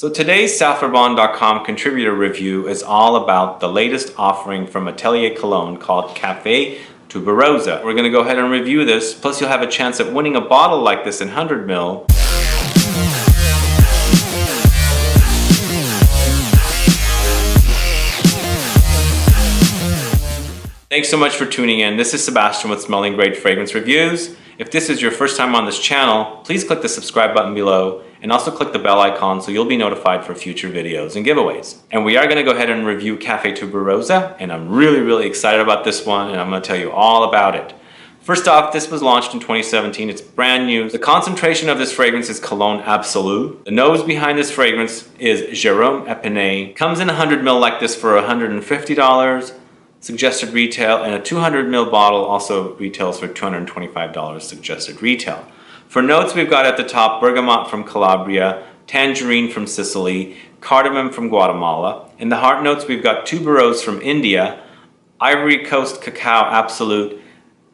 So today's Saffrobon.com contributor review is all about the latest offering from Atelier Cologne called Cafe Tuberosa. We're going to go ahead and review this, plus you'll have a chance at winning a bottle like this in 100 ml. Thanks so much for tuning in. This is Sebastian with Smelling Great Fragrance Reviews. If this is your first time on this channel, please click the subscribe button below and also click the bell icon so you'll be notified for future videos and giveaways. And we are going to go ahead and review Cafe Tuberosa, and I'm really excited about this one, and I'm going to tell you all about it. First off, this was launched in 2017. It's brand new. The concentration of this fragrance is Cologne Absolue. The nose behind this fragrance is Jerome Epinette. Comes in 100 ml like this for $150. Suggested retail, and a 200 ml bottle also retails for $225 suggested retail. For notes, we've got at the top bergamot from Calabria, tangerine from Sicily, cardamom from Guatemala. In the heart notes, we've got tuberose from India, Ivory Coast cacao absolute,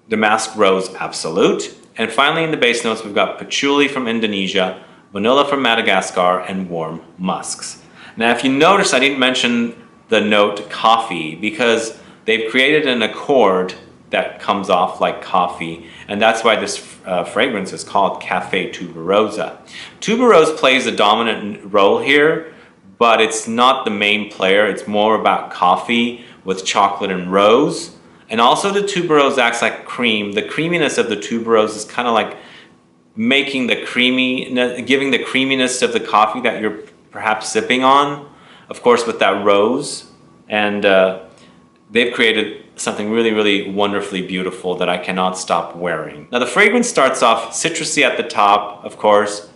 damask rose absolute, and finally in the base notes, we've got patchouli from Indonesia, vanilla from Madagascar, and warm musks. Now, if you notice, I didn't mention the note coffee because they've created an accord that comes off like coffee, and that's why this fragrance is called Cafe Tuberosa. Tuberose plays a dominant role here, but it's not the main player. It's more about coffee with chocolate and rose. And also the tuberose acts like cream. The creaminess of the tuberose is kind of like making the giving the creaminess of the coffee that you're perhaps sipping on, of course with that rose. And they've created something really wonderfully beautiful that I cannot stop wearing. Now the fragrance starts off citrusy at the top, of course,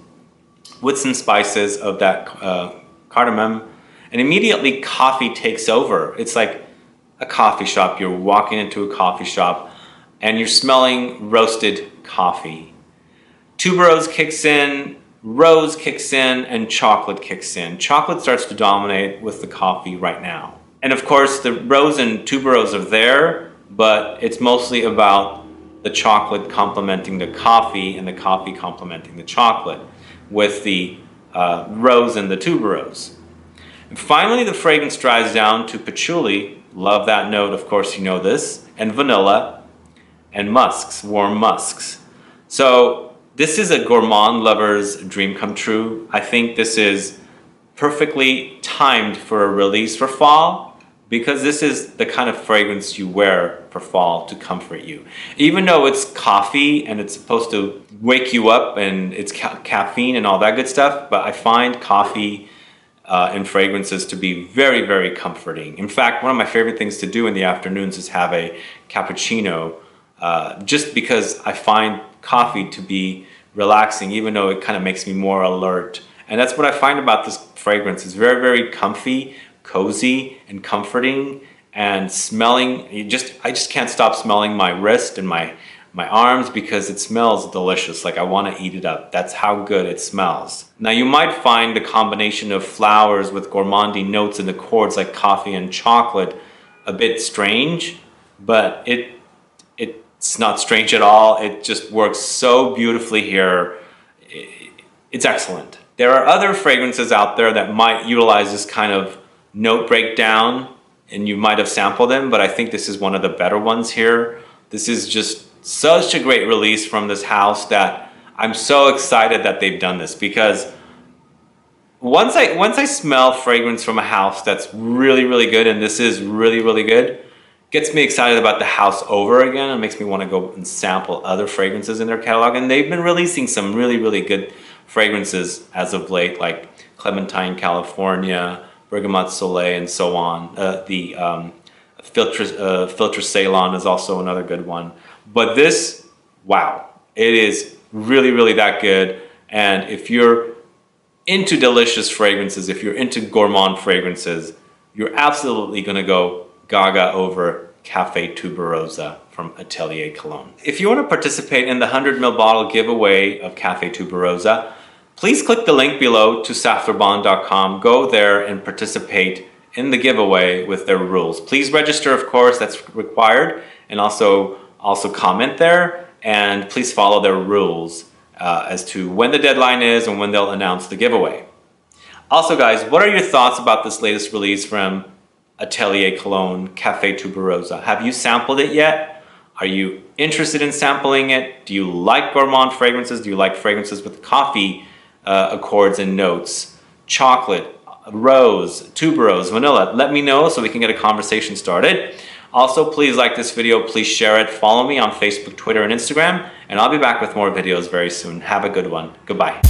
with some spices of that cardamom, and immediately coffee takes over. It's like a coffee shop. You're walking into a coffee shop and you're smelling roasted coffee. Tuberose kicks in, rose kicks in, and chocolate kicks in. Chocolate starts to dominate with the coffee right now. And of course, the rose and tuberose are there, but it's mostly about the chocolate complementing the coffee and the coffee complementing the chocolate with the rose and the tuberose. And finally, the fragrance dries down to patchouli. Love that note, of course you know this, and vanilla, and musks, warm musks. So this is a gourmand lover's dream come true. I think this is perfectly timed for a release for fall, because this is the kind of fragrance you wear for fall to comfort you. Even though it's coffee and it's supposed to wake you up and it's caffeine and all that good stuff, but I find coffee and fragrances to be very comforting. In fact, one of my favorite things to do in the afternoons is have a cappuccino, just because I find coffee to be relaxing, even though it kind of makes me more alert. And that's what I find about this fragrance. It's very comfy, cozy, and comforting, and smelling. I just can't stop smelling my wrist and my arms because it smells delicious. Like I want to eat it up. That's how good it smells. Now you might find the combination of flowers with gourmandy notes and accords like coffee and chocolate a bit strange, but it's not strange at all. It just works so beautifully here. It's excellent. There are other fragrances out there that might utilize this kind of note breakdown, and you might have sampled them, but I think this is one of the better ones here. This is just such a great release from this house that I'm so excited that they've done this, because once I smell fragrance from a house that's really good, and this is really good, gets me excited about the house over again. It makes me want to go and sample other fragrances in their catalog, and they've been releasing some really good fragrances as of late, like Clementine California, Bergamot Soleil, and so on. The Filtre Ceylon is also another good one. But this, wow, it is really that good. And if you're into delicious fragrances, if you're into gourmand fragrances, you're absolutely gonna go gaga over Cafe Tuberosa from Atelier Cologne. If you want to participate in the 100 ml bottle giveaway of Cafe Tuberosa, please click the link below to Saffrobon.com. Go there and participate in the giveaway with their rules. Please register, of course, that's required, and also comment there, and please follow their rules as to when the deadline is and when they'll announce the giveaway. Also guys, what are your thoughts about this latest release from Atelier Cologne Cafe Tuberosa? Have you sampled it yet? Are you interested in sampling it? Do you like gourmand fragrances? Do you like fragrances with coffee accords and notes? Chocolate, rose, tuberose, vanilla? Let me know so we can get a conversation started. Also, please like this video, please share it, follow me on Facebook, Twitter, and Instagram, and I'll be back with more videos very soon. Have a good one. Goodbye.